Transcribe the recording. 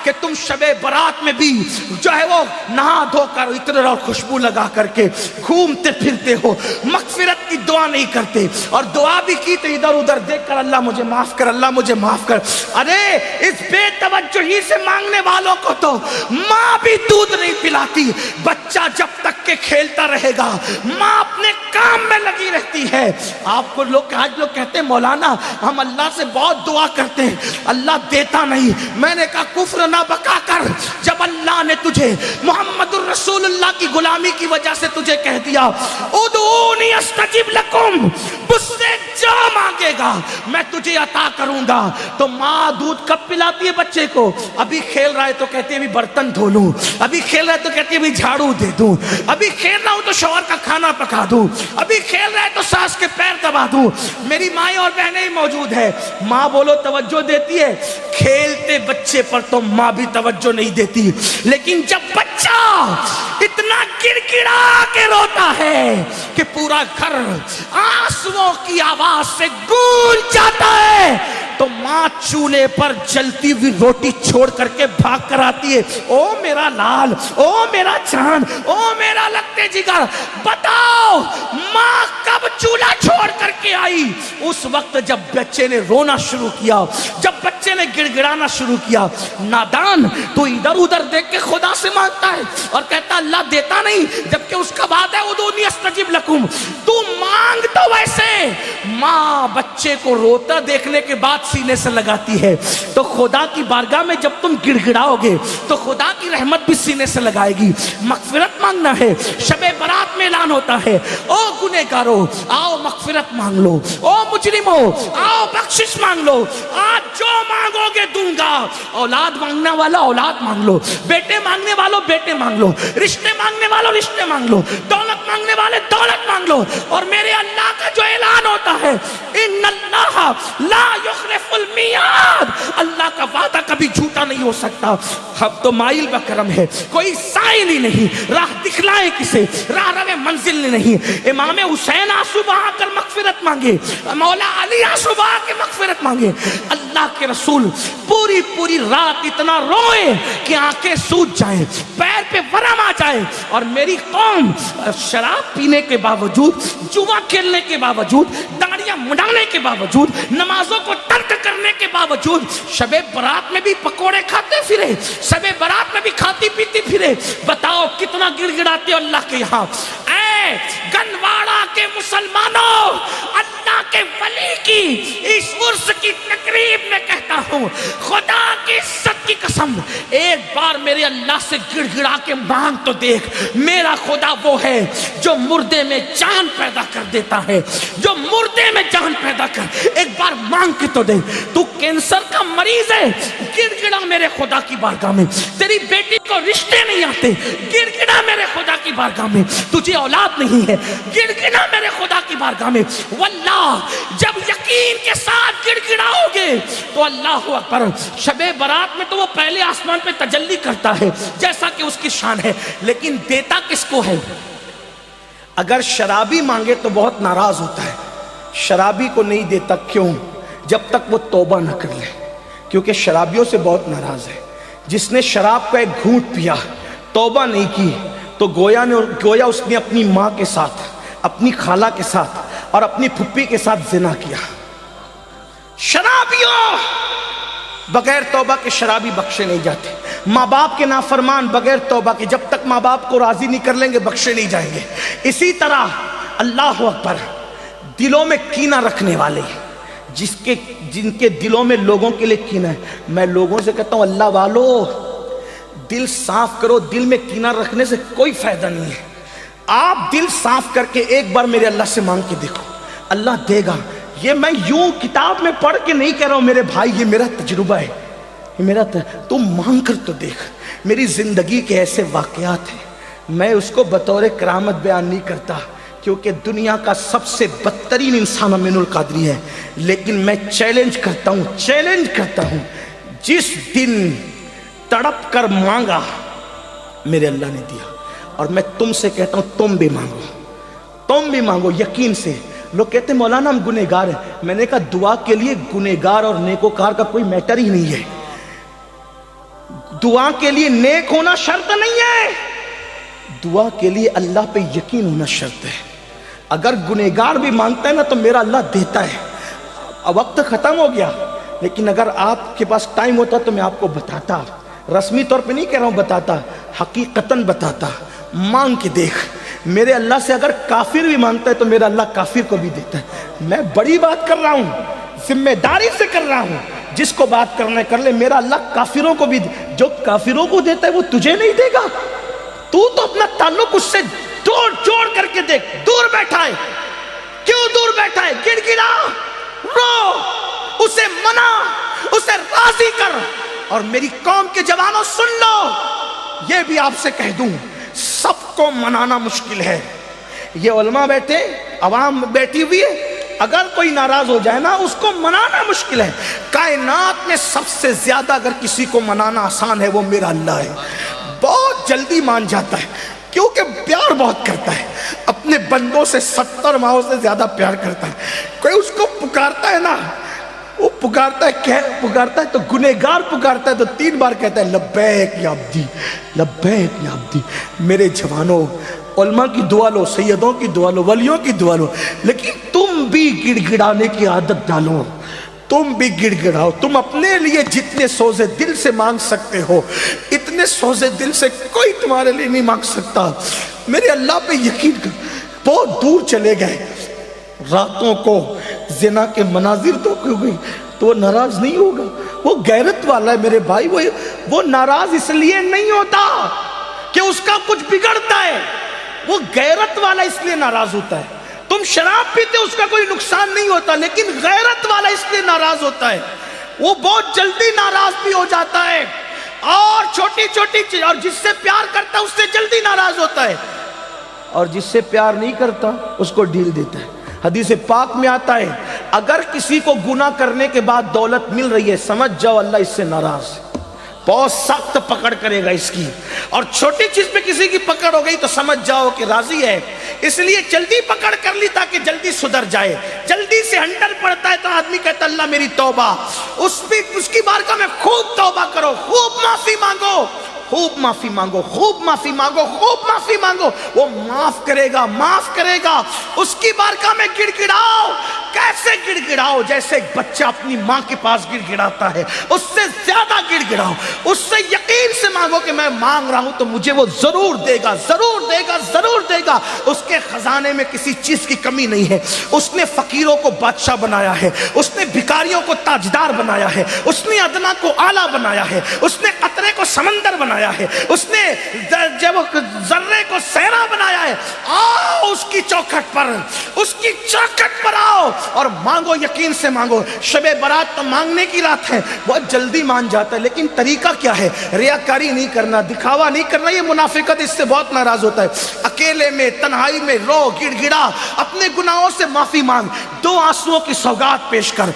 کہ تم شب برات میں بھی جو ہے وہ نہا دھو کر عطر اور خوشبو لگا کر کے گھومتے پھرتے ہو، مغفرت کی دعا نہیں کرتے، اور دعا بھی کی تو ادھر ادھر دیکھ کر اللہ مجھے معاف کر، اللہ مجھے معاف کر۔ ارے اس بے توجہی سے مانگنے والوں کو تو ماں بھی دودھ نہیں پلاتی۔ بچہ جب تک کہ کھیلتا رہے گا ماں اپنے کام میں لگی رہتی ہے۔ آپ کو آج لوگ کہتے ہیں مولانا ہم اللہ سے بہت دعا کرتے ہیں اللہ دیتا نہیں۔ میں نے کہا کفر نہ بکا کر، جب اللہ نے تجھے محمد الرسول اللہ کی غلامی کی وجہ سے تجھے کہہ دیا ادعونی استجب لکم، مجھ سے جو مانگے گا میں تجھے عطا کروں گا، تو ماں دودھ کب پلاتی ہے بچے کو؟ ابھی کھیل رہا ہے تو کہتی ہے ابھی برتن دھو لوں، ابھی کھیل رہا ہے تو کہتی ہے ابھی جھاڑو دے دوں، ابھی کھیل رہا ہوں تو شوہر کا کھانا پکا دوں، ابھی کھیل رہا ہے تو ساس کے پیر دبا دوں۔ میری مائیں اور بہنیں موجود ہے، ماں بولو توجہ دیتی ہے، کھیلتے بچے پر تو ماں بھی توجہ نہیں دیتی، لیکن جب بچہ اتنا گڑ گڑا کے روتا ہے کہ پورا گھر آنسوؤں کی آواز سے گونج جاتا ہے، تو ماں چولہے پر جلتی ہوئی روٹی چھوڑ کر کے بھاگ کر آتی ہے، او میرا لال، او میرا چاند، او میرا لگتے جگر، بتاؤ ماں کب چولہا چھوڑ کر کے آئی؟ اس وقت جب بچے نے رونا شروع کیا، جب بچے نے گڑ گڑانا شروع کیا۔ نادان تو ادھر ادھر دیکھ کے خدا سے مانگتا ہے اور کہتا اللہ دیتا نہیں، جبکہ اس کا وعدہ ہے ادعونی استجب لکم۔ تو مانگ تو ویسے، ماں بچے کو روتا دیکھنے کے بعد سینے سے لگاتی ہے، تو خدا کی بارگاہ میں جب تم گڑ گڑاؤ گے تو خدا کی رحمت بھی سینے سے لگائے گی۔ مغفرت مانگنا ہے، شب برات میں اعلان ہوتا ہے او گنہگارو آؤ مغفرت مانگ لو، او مجرمو آؤ بخشش مانگ لو، آج جو مانگو گے دوں گا۔ اولاد مانگنے والا اولاد مانگ لو، بیٹے مانگنے والوں بیٹے مانگ لو، رشتے مانگنے والوں رشتے مانگ لو، دولت مانگنے والے دولت مانگ لو، اور میرے اللہ کا جو اعلان ہوتا ہے ان اللہ لا یخلف المیعاد، اللہ کا وعدہ کبھی جھوٹا نہیں ہو سکتا۔ اب تو مائل بکرم ہے، کوئی سائل ہی نہیں، راہ دکھلائے کسے، راہ رو منزل نہیں۔ امام حسین آنسو بہا کر مغفرت مانگے، مولا علی آنسو بہا کے مغفرت مانگے، اللہ کے رسول پوری پوری رات اتنا روئے کہ آنکھیں سوج جائیں، پیر پہ ورم آ جائے، اور میری قوم شراب پینے کے باوجود، جوا کھیلنے کے باوجود، داڑیاں مڈانے کے باوجود، نمازوں کو ترک کرنے کے باوجود شب برات میں بھی پکوڑے کھاتے پھرے، شب برات میں بھی کھاتی پیتی پھرے۔ بتاؤ کتنا گڑ گڑاتے ہو اللہ کے یہاں۔ اے گنواڑا کے مسلمانوں، اللہ کے ولی کی اس عرس کی تقریب میں کہتا ہوں خدا کی عزت کی قسم، ایک بار میرے اللہ سے گڑ گڑا کے مانگ تو دیکھ۔ میرا خدا وہ ہے جو مردے میں جان پیدا کر دیتا ہے، جو مردے میں جان پیدا کر، ایک بار مانگ کے تو دیکھ۔ تو کینسر کا مریض ہے، گڑ گڑا میرے خدا کی بارگاہ میں۔ تیری بیٹی کو رشتے نہیں آتے، گڑ گڑا میرے خدا کی بارگاہ میں۔ تجھے اولاد نہیں ہے، گڑ گڑا میرے خدا کی بارگاہ میں۔ واللہ جب یقین کے ساتھ گڑ گڑاؤ گے تو اللہ اکبر، شب برات میں تو وہ پہلے آسمان پہ تجلی کرتا ہے جیسا کہ اس کی شان ہے، لیکن دیتا کس کو ہے؟ اگر شرابی مانگے تو بہت ناراض ہوتا ہے، شرابی کو نہیں دیتا، کیوں؟ جب تک وہ توبہ نہ کر لے، کیونکہ شرابیوں سے بہت ناراض ہے۔ جس نے شراب کا ایک گھونٹ پیا، توبہ نہیں کی، تو گویا اس نے اپنی ماں کے ساتھ، اپنی خالہ کے ساتھ اور اپنی پھپھی کے ساتھ زنا کیا۔ شرابیوں بغیر توبہ کے شرابی بخشے نہیں جاتے، ماں باپ کے نافرمان بغیر توبہ کے جب تک ماں باپ کو راضی نہیں کر لیں گے بخشے نہیں جائیں گے۔ اسی طرح اللہ اکبر، دلوں میں کینہ رکھنے والے، جن کے دلوں میں لوگوں کے لیے کینہ ہے، میں لوگوں سے کہتا ہوں اللہ والو دل صاف کرو، دل میں کینہ رکھنے سے کوئی فائدہ نہیں ہے۔ آپ دل صاف کر کے ایک بار میرے اللہ سے مانگ کے دیکھو، اللہ دے گا۔ یہ میں یوں کتاب میں پڑھ کے نہیں کہہ رہا ہوں میرے بھائی، یہ میرا تجربہ ہے، یہ میرا تم مانگ کر تو دیکھ۔ میری زندگی کے ایسے واقعات ہیں، میں اس کو بطور کرامت بیان نہیں کرتا، کیونکہ دنیا کا سب سے بدترین انسان امین القادری ہے، لیکن میں چیلنج کرتا ہوں، جس دن تڑپ کر مانگا میرے اللہ نے دیا۔ اور میں تم سے کہتا ہوں تم بھی مانگو یقین سے۔ لوگ کہتے ہیں مولانا ہم گنہگار ہیں، میں نے کہا دعا کے لیے گنہگار اور نیکوکار کا کوئی میٹر ہی نہیں ہے۔ دعا کے لیے نیک ہونا شرط نہیں ہے، دعا کے لیے اللہ پہ یقین ہونا شرط ہے۔ اگر گنہگار بھی مانگتا ہے نا تو میرا اللہ دیتا ہے۔ اب وقت ختم ہو گیا، لیکن اگر آپ کے پاس ٹائم ہوتا تو میں آپ کو بتاتا، رسمی طور پہ نہیں کہہ رہا ہوں، بتاتا، حقیقتاً بتاتا۔ مانگ کے دیکھ، میرے اللہ سے اگر کافر بھی مانگتا ہے تو میرا اللہ کافر کو بھی دیتا ہے۔ میں بڑی بات کر رہا ہوں، ذمہ داری سے کر رہا ہوں، جس کو بات کرنا ہے کر لے۔ میرا اللہ کافروں کو بھی، جو کافروں کو دیتا ہے وہ تجھے نہیں دے گا؟ تو اپنا تعلق اس سے جوڑ کر کے دیکھ۔ دور بیٹھا ہے، کیوں دور بیٹھا ہے؟ گڑ گڑا، رو، اسے منا، اسے راضی کر۔ اور میری قوم کے جوانوں سن لو، یہ بھی آپ سے کہہ دوں، سب کو منانا مشکل ہے۔ یہ علماء بیٹھے، عوام بیٹھی ہوئی ہے، اگر کوئی ناراض ہو جائے نا اس کو منانا مشکل ہے۔ کائنات میں سب سے زیادہ اگر کسی کو منانا آسان ہے وہ میرا اللہ ہے۔ بہت جلدی مان جاتا ہے کیونکہ پیار بہت کرتا ہے، اپنے بندوں سے 70 ماہوں سے زیادہ پیار کرتا ہے۔ کوئی اس کو پکارتا ہے نا، وہ پکارتا ہے تو گنہگار پکارتا ہے تو 3 بار کہتا ہے لبیک یا عبدی، لبیک یا عبدی۔ میرے جوانوں، علماء کی دعا لو، سیدوں کی دعا لو، ولیوں کی دعا لو، لیکن تم بھی گڑ گڑانے کی عادت ڈالو، تم بھی گڑ گڑاؤ۔ تم اپنے لیے جتنے سوزے دل سے مانگ سکتے ہو اتنے سوزے دل سے کوئی تمہارے لیے نہیں مانگ سکتا۔ میرے اللہ پہ یقین کر۔ بہت دور چلے گئے، راتوں کو زنا کے مناظر تو گئی تو وہ ناراض نہیں ہوگا، وہ غیرت والا ہے میرے بھائی۔ وہ ناراض اس لیے نہیں ہوتا کہ اس کا کچھ بگڑتا ہے، وہ غیرت والا اس لیے ناراض ہوتا ہے۔ تم شراب پیتے اس کا کوئی نقصان نہیں ہوتا، لیکن غیرت والا اس لیے ناراض ہوتا ہے، وہ بہت جلدی ناراض بھی ہو جاتا ہے، اور چھوٹی چھوٹی چیز، اور جس سے پیار کرتا ہے اس سے جلدی ناراض ہوتا ہے، اور جس سے پیار نہیں کرتا اس کو ڈھیل دیتا ہے۔ حدیث پاک میں آتا ہے اگر کسی کو گناہ کرنے کے بعد دولت مل رہی ہے سمجھ جاؤ اللہ اس سے ناراض ہے، بہت سخت پکڑ کرے گا اس کی، اور چھوٹی چیز پہ کسی کی پکڑ ہو گئی تو سمجھ جاؤ کہ راضی ہے، اس لیے جلدی پکڑ کر لی تاکہ جلدی سدھر جائے۔ جلدی سے ہنڈر پڑتا ہے تو آدمی کہتا اللہ میری توبہ، اس کی بارگاہ میں خوب توبہ کرو، خوب معافی مانگو، خوب معافی مانگو، خوب معافی مانگو، خوب معافی مانگو، وہ معاف کرے گا، معاف کرے گا۔ اس کی بارگاہ میں گڑ گڑاؤ، کیسے گڑ گڑاؤ؟ جیسے ایک بچہ اپنی ماں کے پاس گڑ گڑاتا ہے، اس سے زیادہ گڑ گڑاؤ، اس سے یقین سے مانگو کہ میں مانگ رہا ہوں تو مجھے وہ ضرور دے گا، ضرور دے گا، ضرور دے گا۔ اس کے خزانے میں کسی چیز کی کمی نہیں ہے، اس نے فقیروں کو بادشاہ بنایا ہے، اس نے بھکاریوں کو تاجدار بنایا ہے، اس نے ادنا کو اعلیٰ بنایا ہے، اس نے قطرے کو سمندر بنایا ہے، اس نے ذرے کو صحرا بنایا ہے۔ آؤ اس کی چوکھٹ پر، اس کی چوکھٹ پر آؤ اور مانگو، یقین سے مانگو۔ شب برات تو مانگنے کی رات ہے، بہت جلدی مان جاتا ہے، لیکن طریقہ کیا ہے؟ ریاکاری نہیں کرنا، دکھاوا نہیں کرنا، یہ منافقت اس سے بہت ناراض ہوتا ہے۔ اکیلے میں تنہائی میں رو، گڑ گڑا، اپنے گناہوں سے معافی مانگ، 2 آنسوؤں کی سوگات پیش کر۔